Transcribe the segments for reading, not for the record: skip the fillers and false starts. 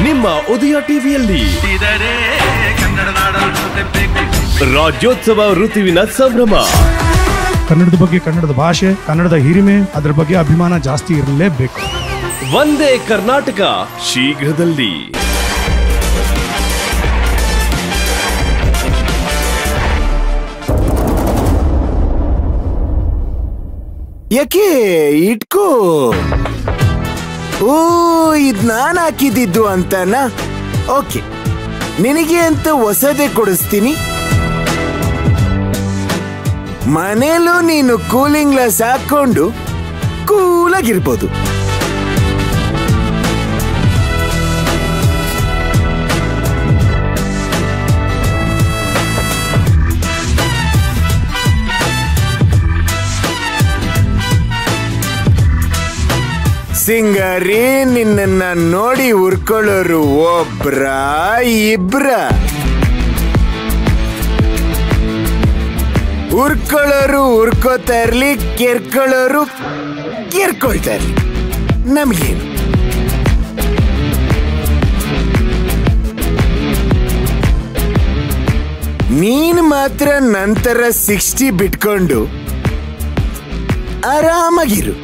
ನಿಮ್ಮ ಉದಯ ಟಿವಿಯಲ್ಲಿ ರಾಜ್ಯೋತ್ಸವ ಋತುವಿನ ಸಂಭ್ರಮ. ಕನ್ನಡದ ಬಗ್ಗೆ, ಕನ್ನಡದ ಭಾಷೆ, ಕನ್ನಡದ ಹಿರಿಮೆ, ಅದರ ಬಗ್ಗೆ ಅಭಿಮಾನ ಜಾಸ್ತಿ ಇರಲೇಬೇಕು. ಒಂದೇ ಕರ್ನಾಟಕ ಶೀಘ್ರದಲ್ಲಿ. ಯಾಕೆ ಇಟ್ಕೋ. ಓ, ಇದ್ ನಾನ್ ಹಾಕಿದ್ದು ಅಂತನಾ? ಓಕೆ, ನಿನಗೆ ಅಂತ ಹೊಸದೇ ಕೊಡಿಸ್ತೀನಿ. ಮನೇಲೂ ನೀನು ಕೂಲಿಂಗ್ ಗ್ಲಾಸ್ ಹಾಕೊಂಡು ಕೂಲಾಗಿರ್ಬೋದು. ಸಿಂಗಾರಿ, ನಿನ್ನ ನೋಡಿ ಉರ್ಕೊಳ್ಳೋರು ಒಬ್ರ ಇಬ್ರ? ಉರ್ಕೊಳ್ಳೋರು ಉರ್ಕೋತಾ ಇರ್ಲಿ, ಕೆರ್ಕೊಳ್ಳೋರು ಕೆರ್ಕೊಳ್ತಾ ಇರ್ಲಿ, ನಮ್ಗೇನು? ನೀನ್ ಮಾತ್ರ ನಂತರ 60 ಬಿಟ್ಕೊಂಡು ಆರಾಮಾಗಿರು.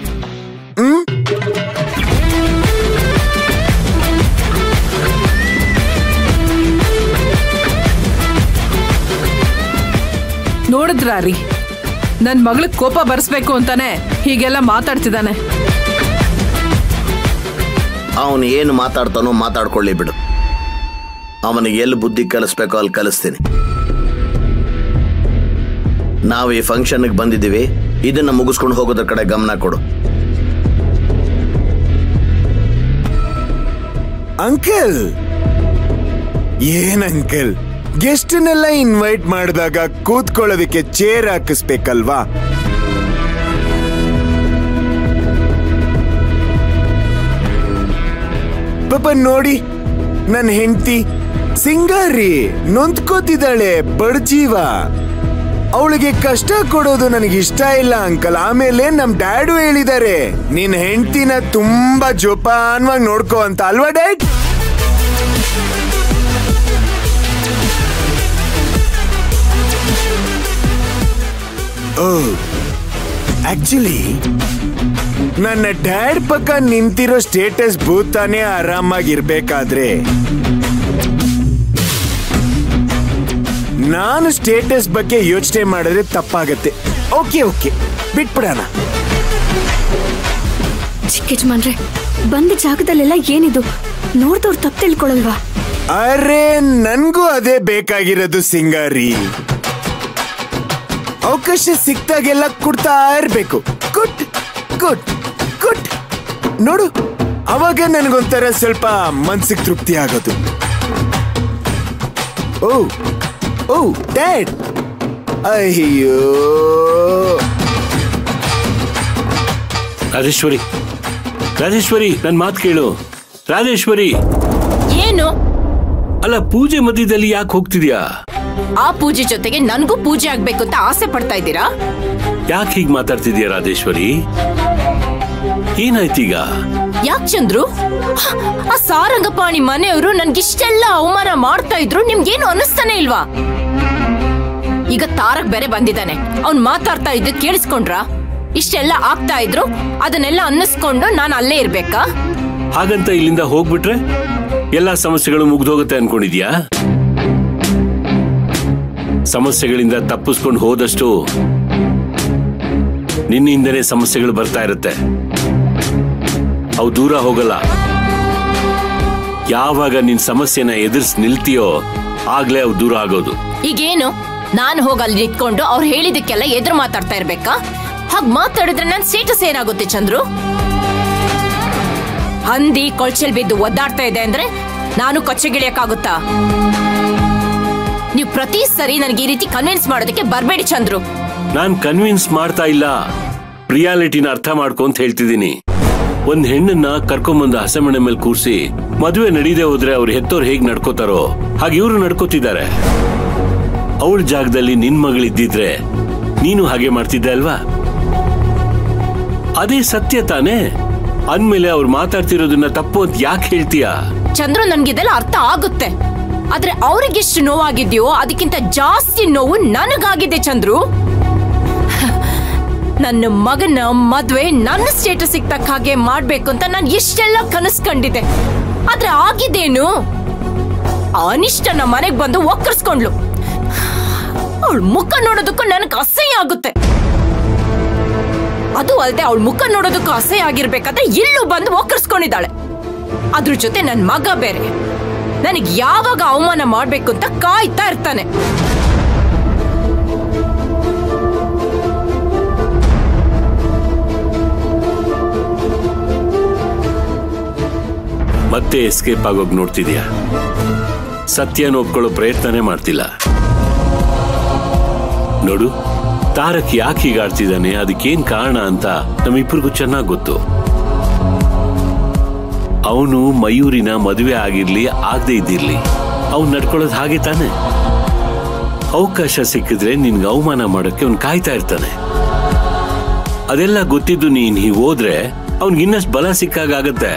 ನೋಡಿದ್ರಿ, ನನ್ ಮಗಳ ಕೋಪ ಬರ್ಸ್ಬೇಕು ಅಂತಾನೆ ಹೀಗೆಲ್ಲ ಮಾತಾಡ್ತಿದ್ದಾನೆ. ಅವನು ಏನು ಮಾತಾಡ್ತಾನೋ ಮಾತಾಡ್ಕೊಳ್ಳಿ ಬಿಡು. ಅವನಿಗೆ ಎಲ್ಲಿ ಬುದ್ಧಿ ಕಲಿಸ್ಬೇಕೋ ಅಲ್ಲಿ ಕಲಿಸ್ತೀನಿ. ನಾವು ಈ ಫಂಕ್ಷನ್ಗೆ ಬಂದಿದ್ದೀವಿ, ಇದನ್ನ ಮುಗಿಸ್ಕೊಂಡು ಹೋಗೋದ್ರ ಕಡೆ ಗಮನ ಕೊಡು. ಅಂಕಲ್, ಏನ್ ಅಂಕಲ್, ಗೆಸ್ಟ್ನೆಲ್ಲ ಇನ್ವೈಟ್ ಮಾಡಿದಾಗ ಕೂತ್ಕೊಳ್ಳೋದಕ್ಕೆ ಚೇರ್ ಹಾಕಿಸ್ಬೇಕಲ್ವಾ? ಪಾಪ ನೋಡಿ, ನನ್ನ ಹೆಂಡತಿ ಸಿಂಗಾರಿ ನೊಂದ್ಕೋತಿದ್ದಾಳೆ, ಬಡ್ಜೀವ. ಅವಳಿಗೆ ಕಷ್ಟ ಕೊಡೋದು ನನಗೆ ಇಷ್ಟ ಇಲ್ಲ ಅಂಕಲ್. ಆಮೇಲೆ ನಮ್ ಡ್ಯಾಡು ಹೇಳಿದ್ದಾರೆ, ನಿನ್ ಹೆಂಡತಿನ ತುಂಬಾ ಜೋಪಾನವಾಗಿ ನೋಡ್ಕೋ ಅಂತ, ಅಲ್ವಾ ಡ್ಯಾಡ್? ಓ, ಆಕ್ಚುಲಿ ನನ್ನ ಡ್ಯಾಡ್ ಪಕ್ಕ ನಿಂತಿರೋ ಸ್ಟೇಟಸ್ ಭೂತಾನೆ ಆರಾಮಾಗಿರ್ಬೇಕಾದ್ರೆ ನಾನು ಸ್ಟೇಟಸ್ ಬಗ್ಗೆ ಯೋಚನೆ ಮಾಡಿದ್ರೆ ತಪ್ಪಾಗತ್ತೆ. Okay okay, ಬಿಟ್ಬಿಡೋಣ. ಚಿಕ್ಕ ಯಜಮಾನ್ರೆ, ಬಂದ ಜಾಗದಲ್ಲೆಲ್ಲ ಏನಿದು? ನೋಡ್ದವ್ರು ತಪ್ಪು ತಿಳ್ಕೊಳಲ್ವಾ? ಅರೆ, ನನ್ಗೂ ಅದೇ ಬೇಕಾಗಿರೋದು ಸಿಂಗಾರಿ. ಅವಕಾಶ ಸಿಕ್ತಾಗೆಲ್ಲ ಕೊಡ್ತಾ ಇರ್ಬೇಕು. Good good good. ನೋಡು, ಅವಾಗ ನನಗೊಂಥರ ಸ್ವಲ್ಪ ಮನ್ಸಿಗೆ ತೃಪ್ತಿ ಆಗೋದು. ಓ ಓ ಡ್ಯಾಡ್, ಅಯ್ಯೋ. ರಾಜೇಶ್ವರಿ, ರಾಜೇಶ್ವರಿ, ನನ್ ಮಾತು ಕೇಳು. ರಾಜೇಶ್ವರಿ, ಏನು? ಅಲ್ಲ, ಪೂಜೆ ಮಧ್ಯದಲ್ಲಿ ಯಾಕೆ ಹೋಗ್ತಿದ್ಯಾ? ಆ ಪೂಜೆ ಜೊತೆಗೆ ನನ್ಗೂ ಪೂಜೆ ಆಗ್ಬೇಕು ಅಂತ ಆಸೆ ಪಡ್ತಾ ಇದ್ದೀರಾ? ಯಾಕೆ ಹೀಗ್ ಮಾತಾಡ್ತಿದ್ಯಾ ರಾಜೇಶ್ವರಿ? ಏನಾಯ್ತೀಗ? ಯಾಕೆ ಚಂದ್ರು, ಆ ಸಾರಂಗಪಾಣಿ ಮನೆಯವರು ನನ್ಗಿಷ್ಟೆಲ್ಲ ಅವಮಾನ ಮಾಡ್ತಾ ಇದ್ರು, ನಿಮ್ಗೇನು ಅನ್ನಿಸ್ತಾನೆ ಇಲ್ವಾ? ಈಗ ತಾರಕ್ ಬೇರೆ ಬಂದಿದ್ದಾನೆ, ಅವ್ನ್ ಮಾತಾಡ್ತಾ ಇದ್ದು ಕೇಳಿಸ್ಕೊಂಡ್ರ? ಇಷ್ಟೆಲ್ಲ ಆಗ್ತಾ ಇದ್ರು, ಅದನ್ನೆಲ್ಲ ಅನ್ನಿಸ್ಕೊಂಡು ನಾನು ಅಲ್ಲೇ ಇರ್ಬೇಕಾ? ಹಾಗಂತ ಇಲ್ಲಿಂದ ಹೋಗ್ಬಿಟ್ರೆ ಎಲ್ಲಾ ಸಮಸ್ಯೆಗಳು ಮುಗ್ದೋಗುತ್ತೆ ಅನ್ಕೊಂಡಿದ್ಯಾ? ಸಮಸ್ಯೆಗಳಿಂದ ತಪ್ಪಿಸ್ಕೊಂಡು ಹೋದಷ್ಟು ನಿನ್ನಿಂದನೇ ಸಮಸ್ಯೆಗಳು ಬರ್ತಾ ಇರುತ್ತೆ. ಅವು ದೂರ ಹೋಗಲ್ಲ. ಯಾವಾಗ ನಿನ್ ಸಮಸ್ಯೆನ ಎದುರಿಸಿ ನಿಲ್ತೀಯೋ ಆಗ್ಲೇ ಅವು ದೂರ ಆಗೋದು. ಈಗೇನು, ನಾನು ಹೋಗಲ್ಲಿ ನಿಂತ್ಕೊಂಡು ಅವ್ರು ಹೇಳಿದಕ್ಕೆಲ್ಲ ಎದುರು ಮಾತಾಡ್ತಾ ಇರ್ಬೇಕಾ? ಹಾಗ್ ಮಾತಾಡಿದ್ರೆ ನನ್ ಸ್ಟೇಟಸ್ ಏನಾಗುತ್ತೆ ಚಂದ್ರು? ಹಂದಿ ಕೊಳ್ಚೆಲ್ ಬಿದ್ದು ಒದ್ದಾಡ್ತಾ ಇದೆ ಅಂದ್ರೆ ನಾನು ಕೊಚ್ಚೆಗಿಳಿಯಕ್ಕಾಗುತ್ತಾ? ನೀವು ಪ್ರತಿ ಸರಿ ನನಗೆ ಈ ರೀತಿ ಕನ್ವಿನ್ಸ್ ಮಾಡೋದಕ್ಕೆ ಬರ್ಬೇಡಿ ಚಂದ್ರು. ನಾನ್ ಕನ್ವಿನ್ಸ್ ಮಾಡ್ತಾ ಇಲ್ಲ, ರಿಯಾಲಿಟಿನ ಅರ್ಥ ಮಾಡ್ಕೊಂತ ಹೇಳ್ತಿದ್ದೀನಿ. ಒಂದ್ ಹೆಣ್ಣನ್ನ ಕರ್ಕೊಂಬಂದ ಹಸೆಮಣೆ ಮೇಲೆ ಕೂರ್ಸಿ ಮದುವೆ ನಡೀದೆ ಹೋದ್ರೆ ಅವ್ರು ಹೆತ್ತೋರು ಹೇಗ್ ನಡ್ಕೋತಾರೋ ಹಾಗೆ ಇವ್ರು ನಡ್ಕೋತಿದ್ದಾರೆ. ಅವಳ ಜಾಗದಲ್ಲಿ ನಿನ್ ಮಗಳಿದ್ದಿದ್ರೆ ನೀನು ಹಾಗೆ ಮಾಡ್ತಿದ್ದೆ ಅಲ್ವಾ? ಅದೇ ಸತ್ಯ ತಾನೇ? ಅಂದ್ಮೇಲೆ ಅವ್ರು ಮಾತಾಡ್ತಿರೋದನ್ನ ತಪ್ಪು ಅಂತ ಯಾಕೆ ಹೇಳ್ತೀಯಾ? ಚಂದ್ರು, ನನ್ಗಿದೆಲ್ಲ ಅರ್ಥ ಆಗುತ್ತೆ. ಆದ್ರೆ ಅವ್ರಿಗೆಷ್ಟು ನೋವಾಗಿದ್ಯೋ ಅದಕ್ಕಿಂತ ಜಾಸ್ತಿ ನೋವು ನನಗಾಗಿದೆ ಚಂದ್ರು. ನನ್ನ ಮಗನ ಮದ್ವೆ ನನ್ನ ಸ್ಟೇಟಸ್ ತಕ್ಕ ಹಾಗೆ ಮಾಡ್ಬೇಕು ಅಂತ ನಾನು ಎಷ್ಟೆಲ್ಲ ಕನಸು ಕಂಡಿದ್ದೆ. ಆದ್ರೆ ಆಗಿದ್ದೇನು? ಅನಿಷ್ಟ ನಮ್ಮ ಮನೆಗ್ ಬಂದು ಒಕ್ಕರ್ಸ್ಕೊಂಡ್ಲು. ಅವಳ ಮುಖ ನೋಡೋದಕ್ಕೂ ನನಗೆ ಅಸಹ್ಯ ಆಗುತ್ತೆ. ಅದು ಅಲ್ಲದೆ ಅವಳ ಮುಖ ನೋಡೋದಕ್ಕೂ ಅಸಹ್ಯ ಆಗಿರ್ಬೇಕಾದ್ರೆ ಇಲ್ಲೂ ಬಂದು ಒಕ್ಕರ್ಸ್ಕೊಂಡಿದ್ದಾಳೆ. ಅದ್ರ ಜೊತೆ ನನ್ ಮಗ ಬೇರೆ ನನಗ್ ಯಾವಾಗ ಅವಮಾನ ಮಾಡ್ಬೇಕು ಅಂತ ಕಾಯ್ತಾ ಇರ್ತಾನೆ. ಮತ್ತೆ ಎಸ್ಕೇಪ್ ಆಗೋಗ್ ನೋಡ್ತಿದ್ಯಾ? ಸತ್ಯನ ಒಪ್ಕೊಳ್ಳೋ ಪ್ರಯತ್ನನೇ ಮಾಡ್ತಿಲ್ಲ. ನೋಡು, ತಾರಕ್ ಯಾಕೆ ಹೀಗಾಡ್ತಿದ್ದಾನೆ, ಅದಕ್ಕೇನ್ ಕಾರಣ ಅಂತ ನಮ್ಮಿಬ್ಬರಿಗೂ ಚೆನ್ನಾಗ್ ಗೊತ್ತು. ಅವನು ಮಯೂರಿನ ಮದುವೆ ಆಗಿರ್ಲಿ ಆಗದೆ ಇದ್ದಿರ್ಲಿ, ಅವ್ನು ನಡ್ಕೊಳ್ಳೋದು ಹಾಗೆ ತಾನೆ. ಅವಕಾಶ ಸಿಕ್ಕಿದ್ರೆ ನಿನ್ಗೆ ಅವಮಾನ ಮಾಡೋಕ್ಕೆ ಅವ್ನು ಕಾಯ್ತಾ ಇರ್ತಾನೆ. ಅದೆಲ್ಲ ಗೊತ್ತಿದ್ದು ನೀನ್ ಹೀಗೆ ಹೋದ್ರೆ ಅವ್ನಿಗೆ ಇನ್ನಷ್ಟು ಬಲ ಸಿಕ್ಕಾಗತ್ತೆ.